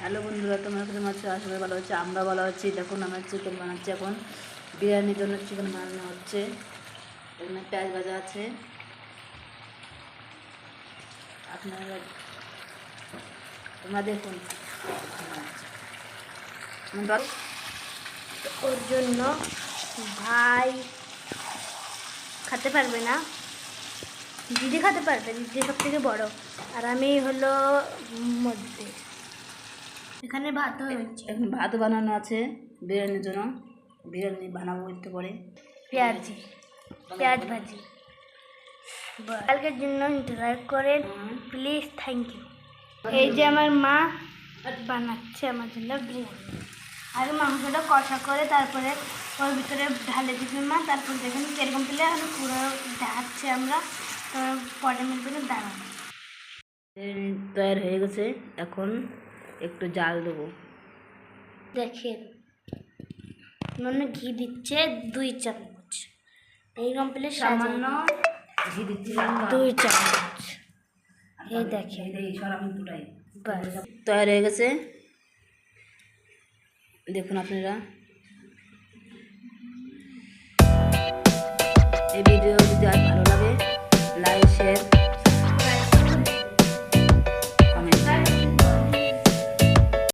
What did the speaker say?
Hello বন্ধুরা, তোমরা কেমন আছো? আশা করি ভালো হচ্ছে। আমরা ভালো আছি। দেখুন আমরা চিকেন বানাচ্ছি। এখন বিরিয়ানির জন্য চিকেন বানানো হচ্ছে। এখানে পেঁয়াজ ভাজা আছে। আপনারা তোমরা দেখুন। ওর জন্য ভাই খেতে পারবে না, দিদি খেতে পারবে, দিদি সব থেকে বড়, আর আমি হলো মধ্যে। এখানে ভাত হচ্ছে, এখন ভাত বানানো আছে বিরিয়ানির জন্য। বিরিয়ানি বানাবো একটু পরে। পেঁয়াজ ভাজি। কালকের জন্য লাইক করেন প্লিজ, থ্যাংক ইউ। এই যে আমার মা বানাচ্ছে আমার জন্য বিরিয়ানি। আগে মাংসটা কষা করে তারপরে ওর ভিতরে ঢালে দিবি মা। তারপর দেখুন কীরকম পেলে আমি পুরো দেখাচ্ছি আমরা, পরের মধ্যে দাঁড়াবো। বিরিয়ানি তৈরি হয়ে গেছে। এখন একটু জাল দেবো। দেখেন মনে ঘি দিচ্ছে 2 চামচ। এইরকম পেলে সামান্য ঘি দিচ্ছিলাম 2 চামচ। এই দেখেন তৈরি হয়ে গেছে। দেখুন আপনারা এই ভিডিও যদি